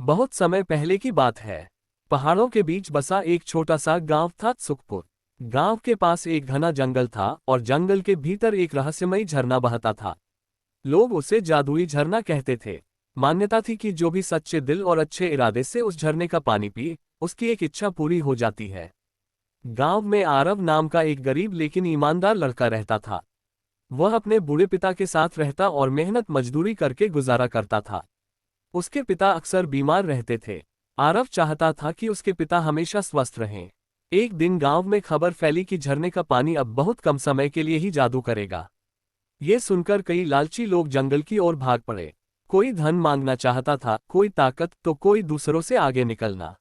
बहुत समय पहले की बात है। पहाड़ों के बीच बसा एक छोटा सा गांव था, सुखपुर। गांव के पास एक घना जंगल था और जंगल के भीतर एक रहस्यमयी झरना बहता था। लोग उसे जादुई झरना कहते थे। मान्यता थी कि जो भी सच्चे दिल और अच्छे इरादे से उस झरने का पानी पी, उसकी एक इच्छा पूरी हो जाती है। गांव में आरव नाम का एक गरीब लेकिन ईमानदार लड़का रहता था। वह अपने बूढ़े पिता के साथ रहता और मेहनत मजदूरी करके गुजारा करता था। उसके पिता अक्सर बीमार रहते थे। आरव चाहता था कि उसके पिता हमेशा स्वस्थ रहें। एक दिन गांव में खबर फैली कि झरने का पानी अब बहुत कम समय के लिए ही जादू करेगा। ये सुनकर कई लालची लोग जंगल की ओर भाग पड़े। कोई धन मांगना चाहता था, कोई ताकत, तो कोई दूसरों से आगे निकलना।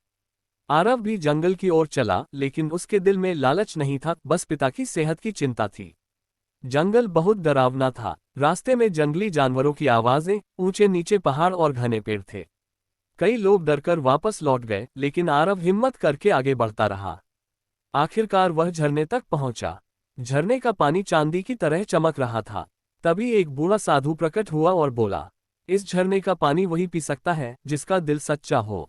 आरव भी जंगल की ओर चला, लेकिन उसके दिल में लालच नहीं था, बस पिता की सेहत की चिंता थी। जंगल बहुत डरावना था। रास्ते में जंगली जानवरों की आवाजें, ऊंचे नीचे पहाड़ और घने पेड़ थे। कई लोग डरकर वापस लौट गए, लेकिन आरव हिम्मत करके आगे बढ़ता रहा। आखिरकार वह झरने तक पहुंचा। झरने का पानी चांदी की तरह चमक रहा था। तभी एक बूढ़ा साधु प्रकट हुआ और बोला, इस झरने का पानी वही पी सकता है जिसका दिल सच्चा हो।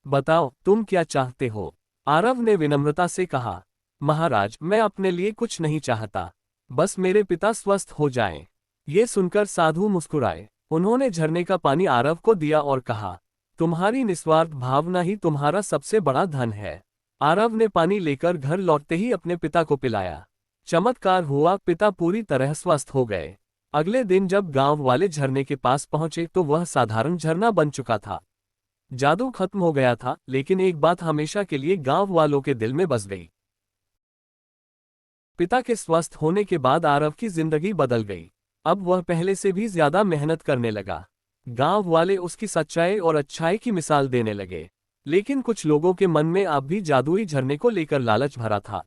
बताओ, तुम क्या चाहते हो? आरव ने विनम्रता से कहा, महाराज, मैं अपने लिए कुछ नहीं चाहता, बस मेरे पिता स्वस्थ हो जाएं। ये सुनकर साधु मुस्कुराए। उन्होंने झरने का पानी आरव को दिया और कहा, तुम्हारी निस्वार्थ भावना ही तुम्हारा सबसे बड़ा धन है। आरव ने पानी लेकर घर लौटते ही अपने पिता को पिलाया। चमत्कार हुआ, पिता पूरी तरह स्वस्थ हो गए। अगले दिन जब गांव वाले झरने के पास पहुंचे तो वह साधारण झरना बन चुका था। जादू खत्म हो गया था, लेकिन एक बात हमेशा के लिए गांव वालों के दिल में बस गई। पिता के स्वस्थ होने के बाद आरव की जिंदगी बदल गई। अब वह पहले से भी ज्यादा मेहनत करने लगा। गांव वाले उसकी सच्चाई और अच्छाई की मिसाल देने लगे। लेकिन कुछ लोगों के मन में अब भी जादुई झरने को लेकर लालच भरा था।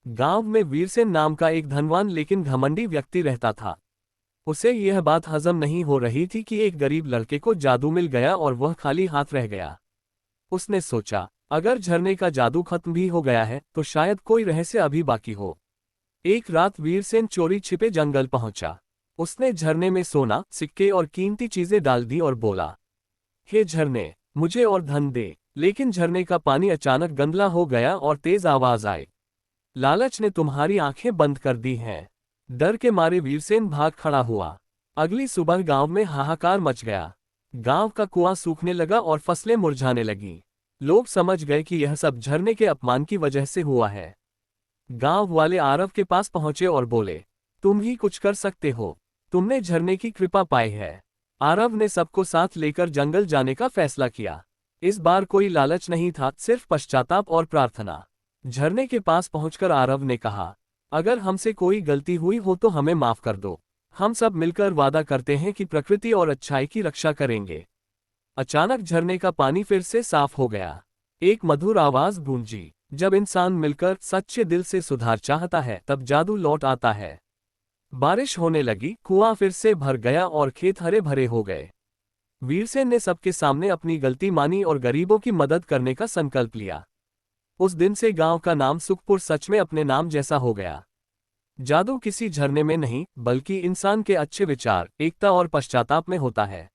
गांव में वीरसेन नाम का एक धनवान लेकिन घमंडी व्यक्ति रहता था। उसे यह बात हजम नहीं हो रही थी कि एक गरीब लड़के को जादू मिल गया और वह खाली हाथ रह गया। उसने सोचा, अगर झरने का जादू खत्म भी हो गया है तो शायद कोई रहस्य अभी बाकी हो। एक रात वीरसेन चोरी छिपे जंगल पहुंचा। उसने झरने में सोना, सिक्के और कीमती चीजें डाल दी और बोला, हे झरने, मुझे और धन दे। लेकिन झरने का पानी अचानक गंदला हो गया और तेज आवाज आई, लालच ने तुम्हारी आंखें बंद कर दी हैं। डर के मारे वीरसेन भाग खड़ा हुआ। अगली सुबह गांव में हाहाकार मच गया। गांव का कुआं सूखने लगा और फसलें मुरझाने लगीं। लोग समझ गए कि यह सब झरने के अपमान की वजह से हुआ है। गांव वाले आरव के पास पहुंचे और बोले, तुम ही कुछ कर सकते हो, तुमने झरने की कृपा पाई है। आरव ने सबको साथ लेकर जंगल जाने का फैसला किया। इस बार कोई लालच नहीं था, सिर्फ पश्चाताप और प्रार्थना। झरने के पास पहुंचकर आरव ने कहा, अगर हमसे कोई गलती हुई हो तो हमें माफ कर दो। हम सब मिलकर वादा करते हैं कि प्रकृति और अच्छाई की रक्षा करेंगे। अचानक झरने का पानी फिर से साफ हो गया। एक मधुर आवाज गूंजी, जब इंसान मिलकर सच्चे दिल से सुधार चाहता है तब जादू लौट आता है। बारिश होने लगी, कुआं फिर से भर गया और खेत हरे भरे हो गए। वीरसेन ने सबके सामने अपनी गलती मानी और गरीबों की मदद करने का संकल्प लिया। उस दिन से गांव का नाम सुखपुर सच में अपने नाम जैसा हो गया। जादू किसी झरने में नहीं, बल्कि इंसान के अच्छे विचार, एकता और पश्चाताप में होता है।